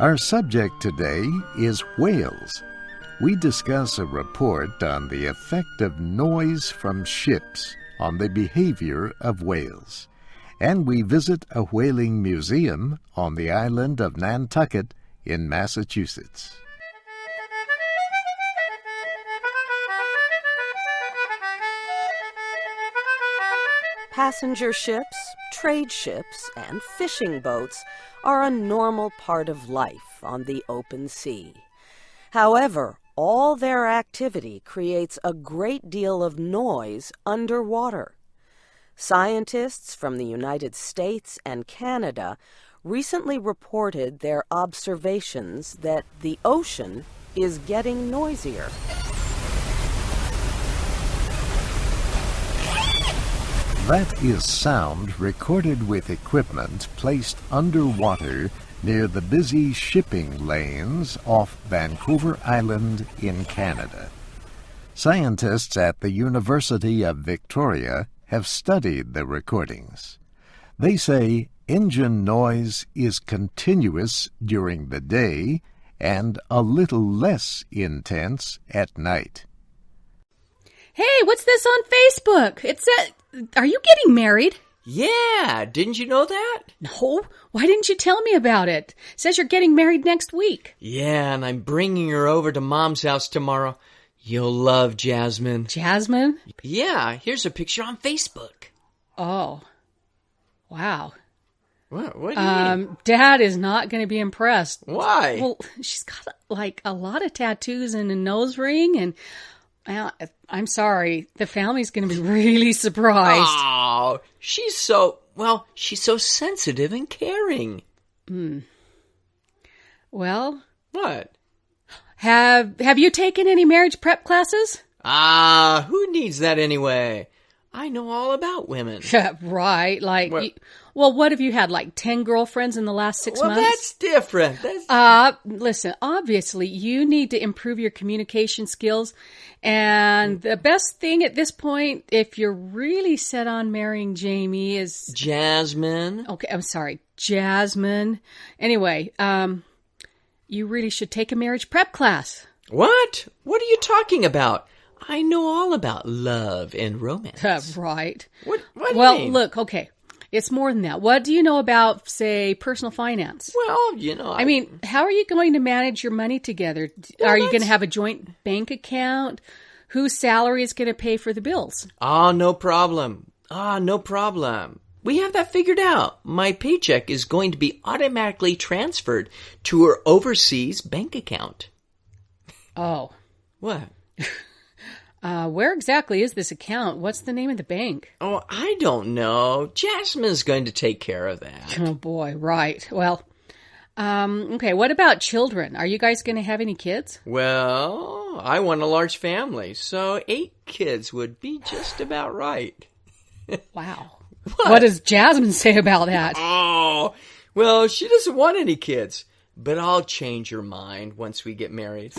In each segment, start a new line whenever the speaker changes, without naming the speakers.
Our subject today is whales. We discuss a report on the effect of noise from ships on the behavior of whales. And we visit a whaling museum on the island of Nantucket in Massachusetts.
Passenger ships, trade ships, and fishing boats are a normal part of life on the open sea. However, all their activity creates a great deal of noise underwater. Scientists from the United States and Canada recently reported their observations that the ocean is getting noisier.
That is sound recorded with equipment placed underwater near the busy shipping lanes off Vancouver Island in Canada. Scientists at the University of Victoria have studied the recordings. They say engine noise is continuous during the day and a little less intense at night.
Hey, what's this on Facebook? It said, are you getting married?
Yeah, didn't you know that?
No, why didn't you tell me about it? It says you're getting married next week.
Yeah, and I'm bringing her over to Mom's house tomorrow. You'll love Jasmine.
Jasmine?
Yeah, here's a picture on Facebook.
Oh, wow.
What do you mean?
Dad is not going to be impressed.
Why?
Well, she's got like a lot of tattoos and a nose ring, and well, I'm sorry, the family's going to be really surprised.
Oh, she's so sensitive and caring.
Well,
what?
Have you taken any marriage prep classes?
Who needs that anyway? I know all about women.
Right, like, what have you had, like 10 girlfriends in the last 6 months?
Well, that's different.
Listen, obviously, you need to improve your communication skills, and the best thing at this point, if you're really set on marrying Jamie, is...
Jasmine.
Okay, I'm sorry, Jasmine. Anyway, you really should take a marriage prep class.
What? What are you talking about? I know all about love and romance.
Right.
What do you
Well,
mean?
look, okay. It's more than that. What do you know about, say, personal finance?
Well,
I mean, how are you going to manage your money together? Are you going to have a joint bank account? Whose salary is going to pay for the bills?
No problem. No problem. We have that figured out. My paycheck is going to be automatically transferred to her overseas bank account.
Oh.
What?
Where exactly is this account? What's the name of the bank?
Oh, I don't know. Jasmine's going to take care of that.
Oh, boy, right. Well, okay, what about children? Are you guys going to have any kids?
Well, I want a large family, so 8 kids would be just about right.
Wow. What does Jasmine say about that?
Oh, well, she doesn't want any kids, but I'll change her mind once we get married.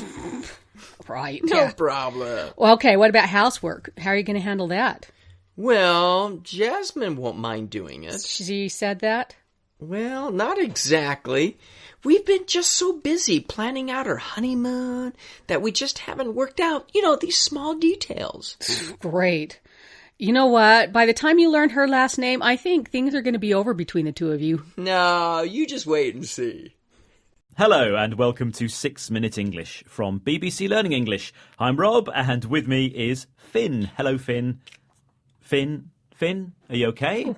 Right.
No problem.
Well, okay, what about housework? How are you going to handle that?
Well, Jasmine won't mind doing it.
She said that?
Well, not exactly. We've been just so busy planning out our honeymoon that we just haven't worked out, these small details.
Great. You know what? By the time you learn her last name, I think things are going to be over between the two of you.
No, you just wait and see.
Hello and welcome to 6 Minute English from BBC Learning English. I'm Rob and with me is Finn. Hello, Finn. Finn, are you okay?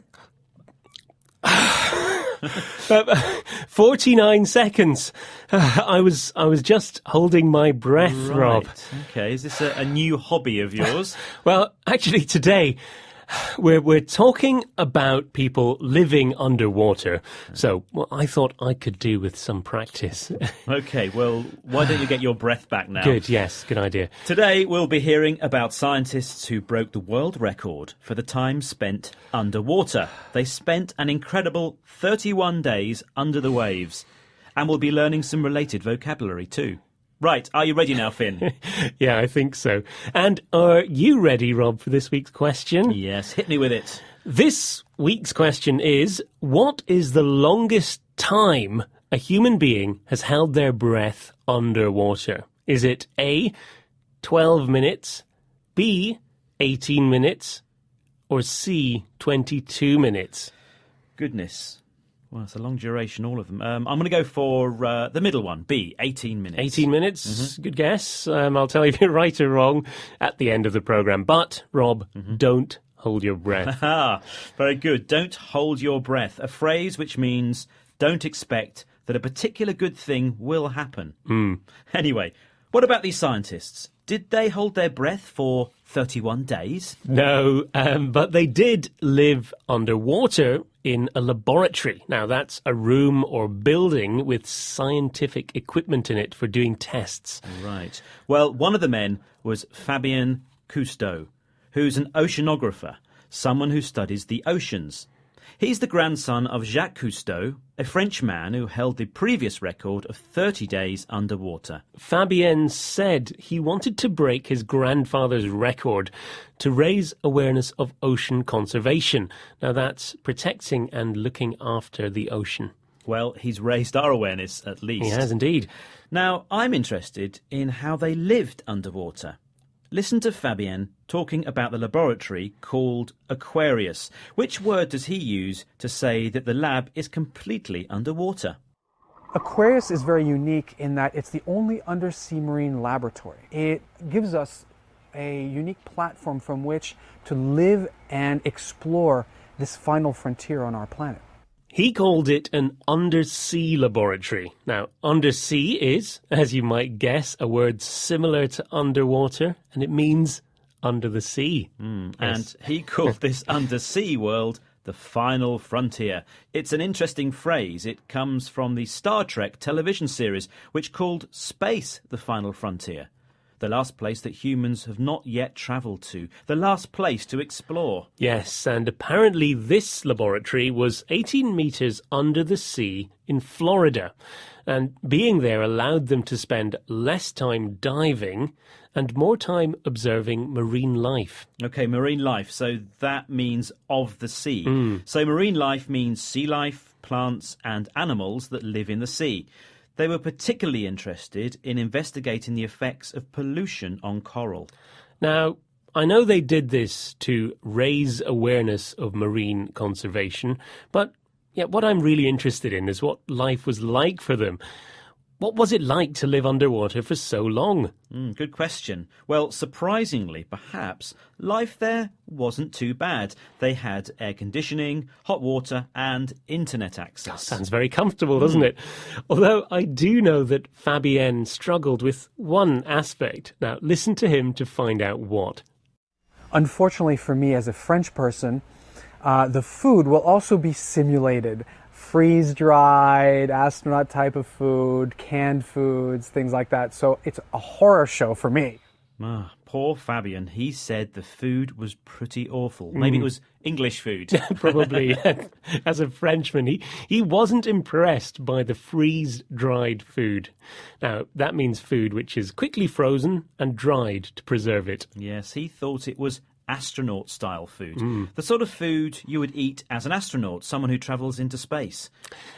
49 seconds. I was just holding my breath,
Right.
Rob.
Okay, is this a new hobby of yours?
Well, actually today we're talking about people living underwater. So I thought I could do with some practice.
Okay, well, why don't you get your breath back now?
Good, yes, good idea.
Today we'll be hearing about scientists who broke the world record for the time spent underwater. They spent an incredible 31 days under the waves. And we'll be learning some related vocabulary too. Right, are you ready now, Finn?
Yeah, I think so. And are you ready, Rob, for this week's question?
Yes, hit me with it.
This week's question is, what is the longest time a human being has held their breath underwater? Is it A, 12 minutes, B, 18 minutes, or C, 22 minutes?
Goodness. Well, it's a long duration, all of them. I'm going to go for the middle one, B, 18 minutes.
18 minutes, Good guess. I'll tell you if you're right or wrong at the end of the programme. But, Rob, don't hold your breath.
Very good. Don't hold your breath. A phrase which means don't expect that a particular good thing will happen. Anyway, what about these scientists? Did they hold their breath for 31 days?
No, but they did live underwater in a laboratory. Now, that's a room or building with scientific equipment in it for doing tests.
Right. Well, one of the men was Fabien Cousteau, who's an oceanographer, someone who studies the oceans. He's the grandson of Jacques Cousteau, a French man who held the previous record of 30 days underwater.
Fabien said he wanted to break his grandfather's record to raise awareness of ocean conservation. Now, that's protecting and looking after the ocean.
Well, he's raised our awareness, at least.
He has indeed.
Now, I'm interested in how they lived underwater. Listen to Fabien talking about the laboratory called Aquarius. Which word does he use to say that the lab is completely underwater?
Aquarius is very unique in that it's the only undersea marine laboratory. It gives us a unique platform from which to live and explore this final frontier on our planet.
He called it an undersea laboratory. Now, undersea is, as you might guess, a word similar to underwater, and it means under the sea.
And he called this undersea world the final frontier. It's an interesting phrase. It comes from the Star Trek television series, which called space the final frontier. The last place that humans have not yet travelled to. The last place to explore.
Yes, and apparently this laboratory was 18 metres under the sea in Florida. And being there allowed them to spend less time diving and more time observing marine life.
OK, marine life. So that means of the sea. So marine life means sea life, plants and animals that live in the sea. They were particularly interested in investigating the effects of pollution on coral.
Now, I know they did this to raise awareness of marine conservation, but what I'm really interested in is what life was like for them. What was it like to live underwater for so long?
Good question. Well, surprisingly, perhaps, life there wasn't too bad. They had air conditioning, hot water and internet access.
Sounds very comfortable, doesn't it? Although I do know that Fabien struggled with one aspect. Now, listen to him to find out what.
Unfortunately for me as a French person, the food will also be simulated. Freeze-dried, astronaut type of food, canned foods, things like that. So it's a horror show for me.
Poor Fabien. He said the food was pretty awful. Maybe it was English food.
Probably. As a Frenchman, he wasn't impressed by the freeze-dried food. Now, that means food which is quickly frozen and dried to preserve it.
Yes, he thought it was astronaut-style food. The sort of food you would eat as an astronaut, someone who travels into space.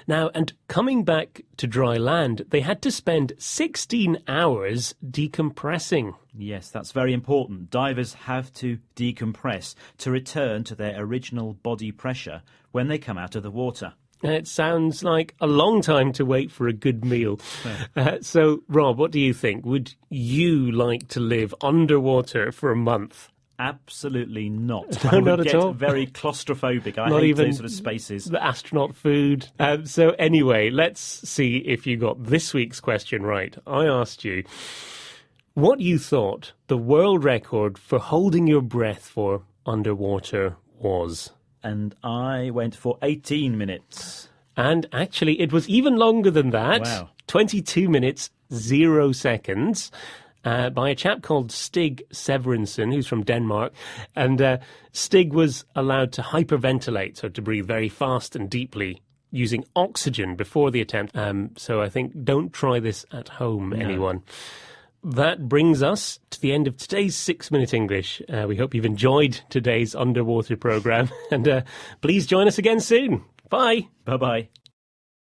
Now, and coming back to dry land, they had to spend 16 hours decompressing.
Yes, that's very important. Divers have to decompress to return to their original body pressure when they come out of the water.
It sounds like a long time to wait for a good meal. So, Rob, what do you think? Would you like to live underwater for a month?
Absolutely not.
No,
I would
not at
get
all.
very claustrophobic. I
Not
hate
even
those sort of spaces.
The astronaut food. So anyway, let's see if you got this week's question right. I asked you what you thought the world record for holding your breath for underwater was.
And I went for 18 minutes.
And actually, it was even longer than that.
Wow.
22 minutes, 0 seconds. By a chap called Stig Severinsen, who's from Denmark. And Stig was allowed to hyperventilate, so to breathe very fast and deeply, using oxygen before the attempt. So I think don't try this at home, anyone. That brings us to the end of today's 6-Minute English. We hope you've enjoyed today's underwater programme. And please join us again soon. Bye.
Bye-bye.